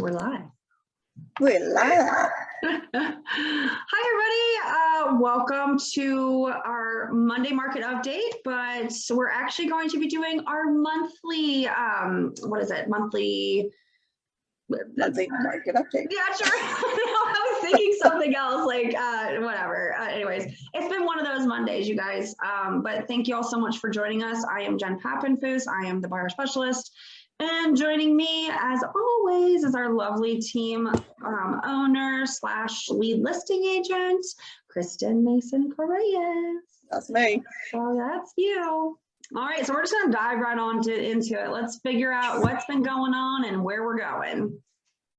right, we're live. We're live. Hi, everybody. Welcome to our Monday market update, but we're actually going to be doing our monthly, monthly market update. Yeah, sure. I was thinking something else, like whatever. Anyways, it's been one of those Mondays, you guys. But thank you all so much for joining us. I am Jen Papenfuhs. I am the buyer specialist. And joining me, as always, is our lovely team owner / lead listing agent, Kristen Mason Coreas. That's me. So that's you. All right, so we're just going to dive right on into it. Let's figure out what's been going on and where we're going.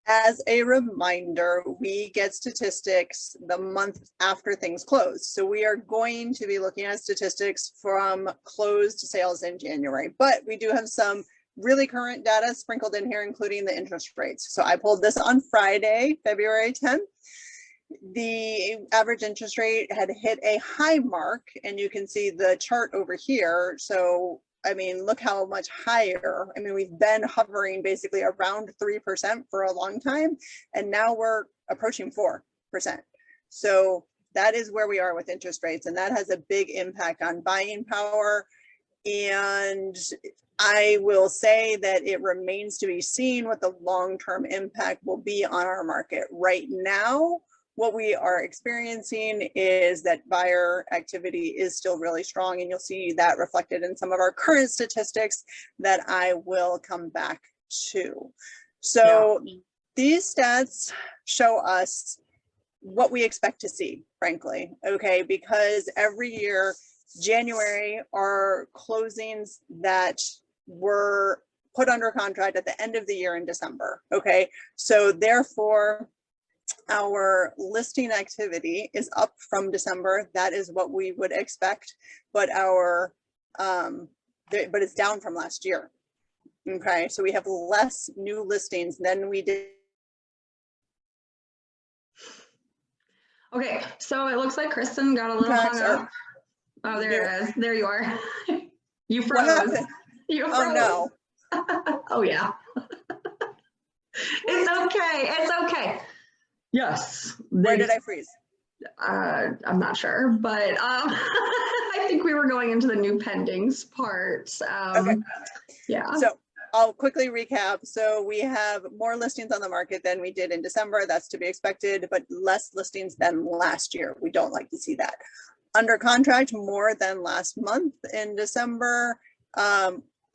As a reminder, we get statistics the month after things close. So we are going to be looking at statistics from closed sales in January, but we do have some really current data sprinkled in here, including the interest rates. So I pulled this on Friday, February 10th. The average interest rate had hit a high mark, and you can see the chart over here. So, I mean, look how much higher. I mean, we've been hovering basically around 3% for a long time, and now we're approaching 4%. So that is where we are with interest rates, and that has a big impact on buying power. And I will say that it remains to be seen what the long-term impact will be on our market. Right now, what we are experiencing is that buyer activity is still really strong, and you'll see that reflected in some of our current statistics that I will come back to. So these stats show us what we expect to see, frankly, okay, because every year, January are closings that were put under contract at the end of the year in December, okay? So therefore, our listing activity is up from December. That is what we would expect, but our but it's down from last year. Okay, so we have less new listings than we did. Okay, so it looks like Kristen got a little hung up. Oh, there it is. There you are. You froze. You froze. Oh no. Oh yeah. It's okay. It's okay. Yes. Where did I freeze? I'm not sure, but I think we were going into the new pendings part. Okay. Yeah. So I'll quickly recap. So we have more listings on the market than we did in December. That's to be expected, but less listings than last year. We don't like to see that. Under contract more than last month in December.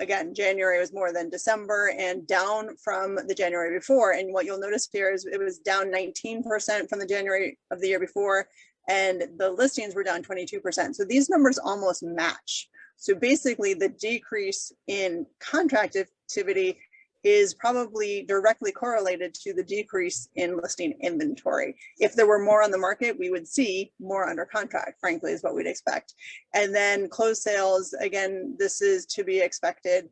Again, January was more than December and down from the January before. And what you'll notice here is it was down 19% from the January of the year before, and the listings were down 22%. So these numbers almost match. So basically the decrease in contract activity is probably directly correlated to the decrease in listing inventory. If there were more on the market, we would see more under contract, frankly, is what we'd expect. And then closed sales, again, this is to be expected.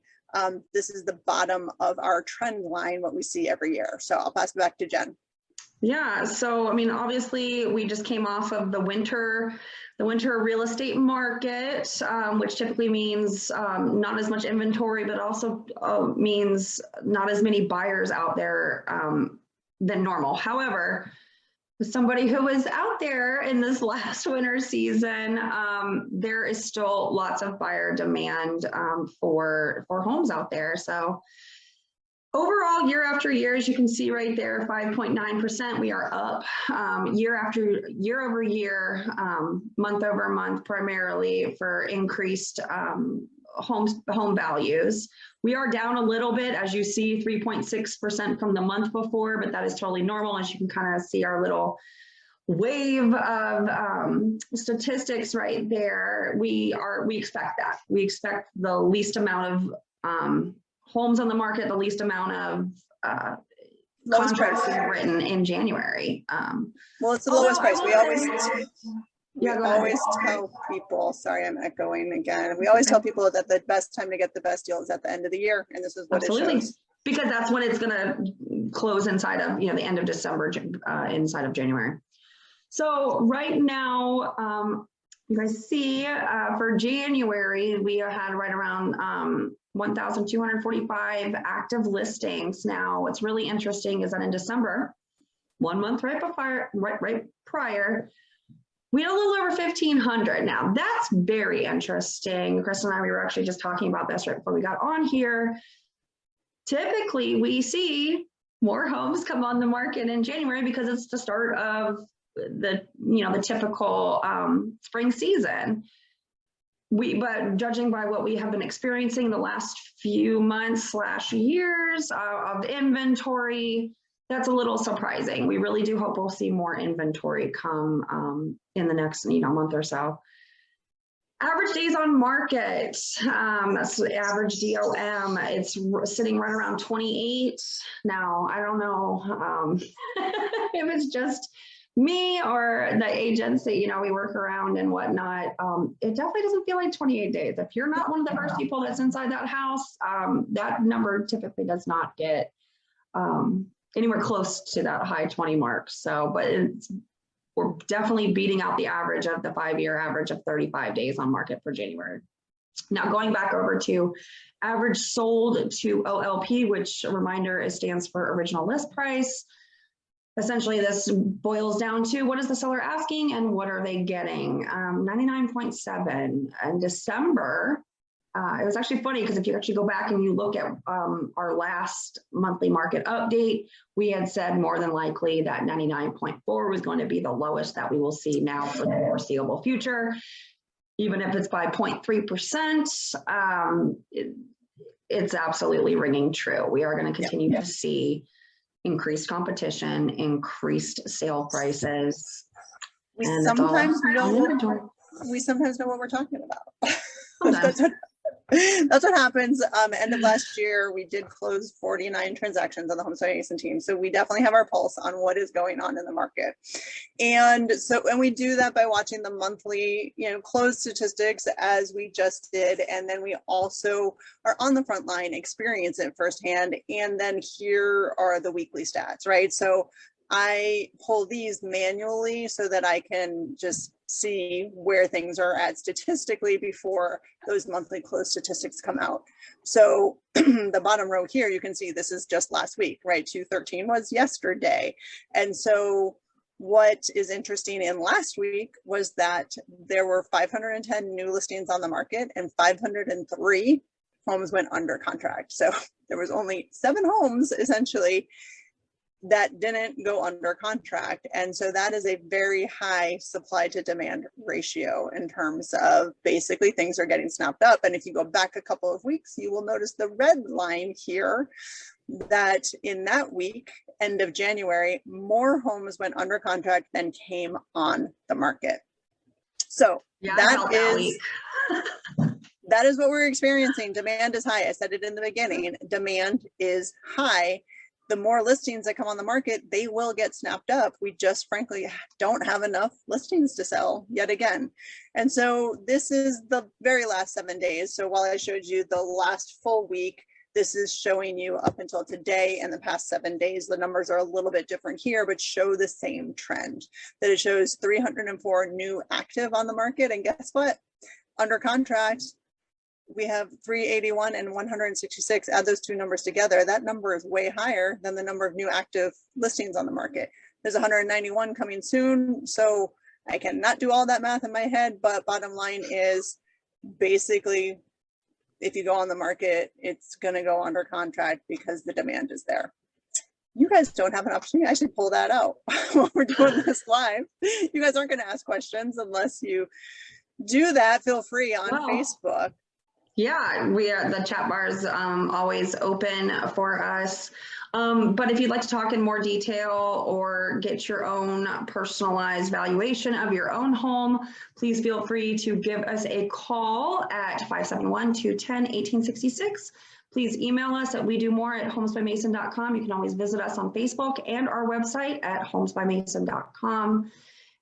This is the bottom of our trend line, what we see every year. So I'll pass it back to Jen. Yeah, so I mean, obviously we just came off of the winter real estate market, which typically means not as much inventory, but also means not as many buyers out there than normal. However, as somebody who was out there in this last winter season, there is still lots of buyer demand for homes out there. So overall, year after year, as you can see right there, 5.9%, we are up year over year, month over month, primarily for increased home values. We are down a little bit, as you see, 3.6% from the month before, but that is totally normal. As you can kind of see our little wave of statistics right there. We expect that. We expect the least amount of homes on the market, the least amount of contracts written in January. Well, it's the lowest price. We always tell people, sorry, I'm echoing again. We always tell people that the best time to get the best deal is at the end of the year, and this is what it shows. Because that's when it's going to close inside of the end of December, inside of January. So right now, You guys see for January, we had right around 1,245 active listings. Now, what's really interesting is that in December, 1 month right prior, we had a little over 1,500. Now, that's very interesting. Kristen and I, we were actually just talking about this right before we got on here. Typically, we see more homes come on the market in January because it's the start of the typical spring season. But judging by what we have been experiencing the last few months / years of inventory, that's a little surprising. We really do hope we'll see more inventory come in the next month or so. Average days on market, that's the average DOM. It's sitting right around 28. Now, I don't know if it's just me or the agents that, we work around and whatnot. It definitely doesn't feel like 28 days. If you're not one of the first people that's inside that house, that number typically does not get anywhere close to that high 20 mark. So, but we're definitely beating out the average of the 5-year average of 35 days on market for January. Now, going back over to average sold to OLP, which, a reminder, stands for original list price. Essentially, this boils down to what is the seller asking and what are they getting? 99.7. In December, it was actually funny because if you actually go back and you look at our last monthly market update, we had said more than likely that 99.4 was going to be the lowest that we will see now for the foreseeable future. Even if it's by 0.3%, it's absolutely ringing true. We are going to continue to see increased competition, increased sale prices. We sometimes know what we're talking about. That's what happens. End of last year, we did close 49 transactions on the Homes by Mason team. So we definitely have our pulse on what is going on in the market. And we do that by watching the monthly, close statistics as we just did. And then we also are on the front line, experience it firsthand. And then here are the weekly stats, right? So I pull these manually so that I can just see where things are at statistically before those monthly close statistics come out. So the bottom row here, you can see this is just last week, right? 213 was yesterday. And so what is interesting in last week was that there were 510 new listings on the market and 503 homes went under contract. So there was only 7 homes essentially that didn't go under contract. And so that is a very high supply to demand ratio in terms of basically things are getting snapped up. And if you go back a couple of weeks, you will notice the red line here that in that week, end of January, more homes went under contract than came on the market. So that is what we're experiencing. Demand is high. I said it in the beginning, demand is high. The more listings that come on the market, they will get snapped up. We just frankly don't have enough listings to sell yet again. And so this is the very last 7 days. So while I showed you the last full week, this is showing you up until today and the past 7 days. The numbers are a little bit different here, but show the same trend, that it shows 304 new active on the market. And guess what? Under contract, we have 381 and 166. Add those two numbers together, that number is way higher than the number of new active listings on the market. There's 191 coming soon. So I cannot do all that math in my head, but bottom line is basically, if you go on the market, it's going to go under contract because the demand is there. You guys don't have an opportunity. I should pull that out while we're doing this live. You guys aren't going to ask questions unless you do that. Feel free on Facebook. Yeah, the chat bar is always open for us. But if you'd like to talk in more detail or get your own personalized valuation of your own home, please feel free to give us a call at 571-210-1866. Please email us at wedomore@homesbymason.com. You can always visit us on Facebook and our website at homesbymason.com.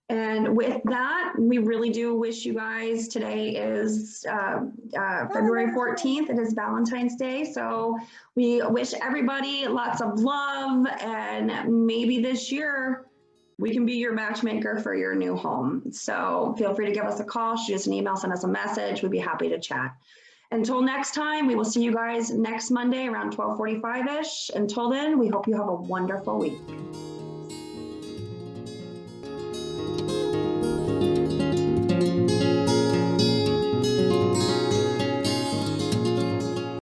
And with that, we really do wish you guys, today is February 14th. It is Valentine's Day. So we wish everybody lots of love, and maybe this year we can be your matchmaker for your new home. So feel free to give us a call, shoot us an email, send us a message. We'd be happy to chat. Until next time, we will see you guys next Monday around 12:45-ish. Until then, we hope you have a wonderful week.